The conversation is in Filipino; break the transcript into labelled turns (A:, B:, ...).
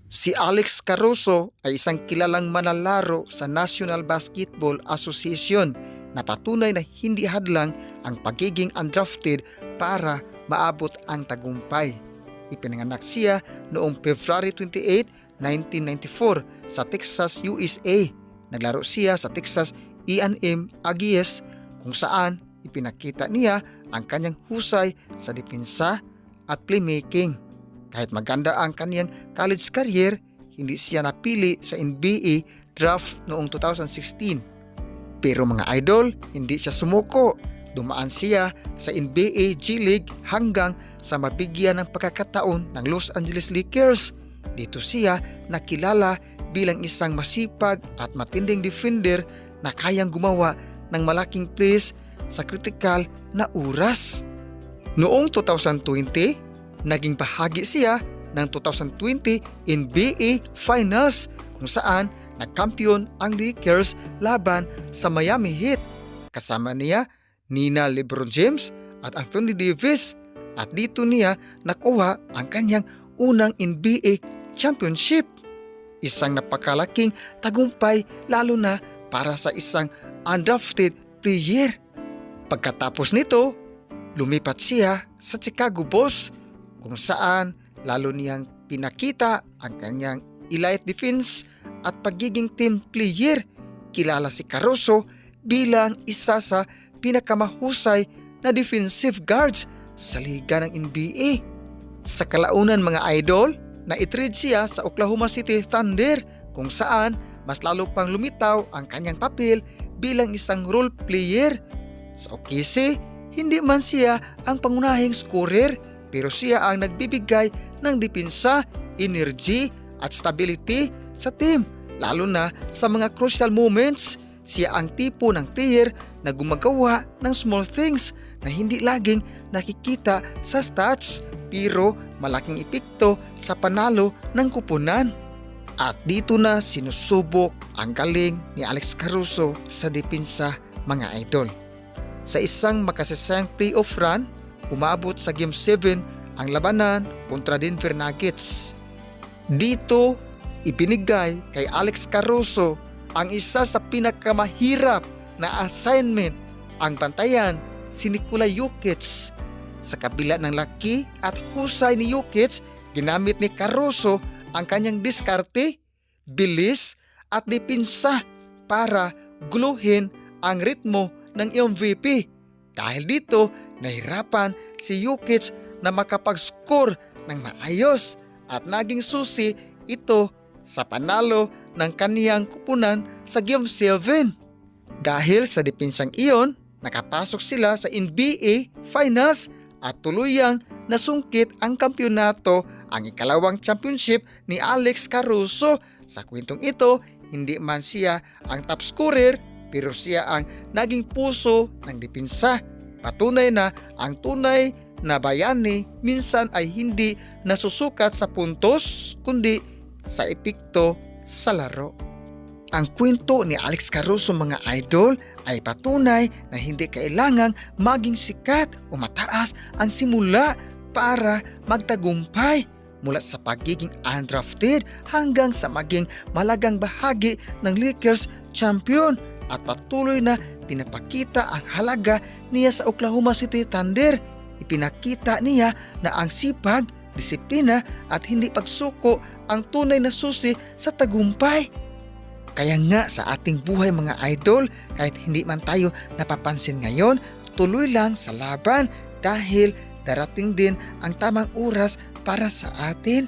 A: Si Alex Caruso ay isang kilalang manlalaro sa National Basketball Association na patunay na hindi hadlang ang pagiging undrafted para maabot ang tagumpay. Ipinanganak siya noong February 28, 1994 sa Texas, USA. Naglaro siya sa Texas A&M Aggies kung saan ipinakita niya ang kanyang husay sa depensa at playmaking. Kahit maganda ang kanyang college career, hindi siya napili sa NBA draft noong 2016. Pero mga idol, hindi siya sumuko. Dumaan siya sa NBA G League hanggang sa mabigyan ng pagkakataon ng Los Angeles Lakers. Dito siya nakilala bilang isang masipag at matinding defender na kayang gumawa ng malaking plays sa kritikal na oras. Noong 2020, naging bahagi siya ng 2020 NBA Finals kung saan nagkampiyon ang Lakers laban sa Miami Heat. Kasama niya nina LeBron James at Anthony Davis at dito niya nakuha ang kanyang unang NBA championship. Isang napakalaking tagumpay lalo na para sa isang undrafted player. Pagkatapos nito, lumipat siya sa Chicago Bulls kung saan lalo niyang pinakita ang kanyang elite defense at pagiging team player. Kilala si Caruso bilang isa sa pinakamahusay na defensive guards sa liga ng NBA. Sa kalaunan mga idol, na-trade siya sa Oklahoma City Thunder kung saan mas lalo pang lumitaw ang kanyang papel bilang isang role player. Sa OKC, hindi man siya ang pangunahing scorer pero siya ang nagbibigay ng depensa, energy at stability sa team. Lalo na sa mga crucial moments, siya ang tipo ng player na gumagawa ng small things na hindi laging nakikita sa stats pero malaking epekto sa panalo ng kupunan. At dito na sinusubok ang galing ni Alex Caruso sa depensa mga idol. Sa isang makasasayang playoff run, umabot sa Game 7 ang labanan kontra Denver Nuggets. Dito, ibinigay kay Alex Caruso ang isa sa pinakamahirap na assignment, ang bantayan si Nikola Jokic. Sa kabila ng laki at husay ni Jokic, ginamit ni Caruso ang kanyang diskarte, bilis at depensa para guluhin ang ritmo ng MVP. Dahil dito, nahirapan si Jokic na makapag-score ng maayos at naging susi ito sa panalo ng kaniyang kupunan sa Game 7. Dahil sa depensang iyon, nakapasok sila sa NBA Finals at tuluyang nasungkit ang kampyonato, ang ikalawang championship ni Alex Caruso. Sa kwentong ito, hindi man siya ang top scorer pero siya ang naging puso ng depensa. Patunay na ang tunay na bayani minsan ay hindi nasusukat sa puntos kundi sa epekto sa laro. Ang kwento ni Alex Caruso mga idol ay patunay na hindi kailangang maging sikat o mataas ang simula para magtagumpay. Mula sa pagiging undrafted hanggang sa maging malagang bahagi ng Lakers champion at patuloy na pinapakita ang halaga niya sa Oklahoma City Thunder. Ipinakita niya na ang sipag, disiplina at hindi pagsuko ang tunay na susi sa tagumpay. Kaya nga sa ating buhay mga idol, kahit hindi man tayo napapansin ngayon, tuloy lang sa laban dahil darating din ang tamang oras para sa atin.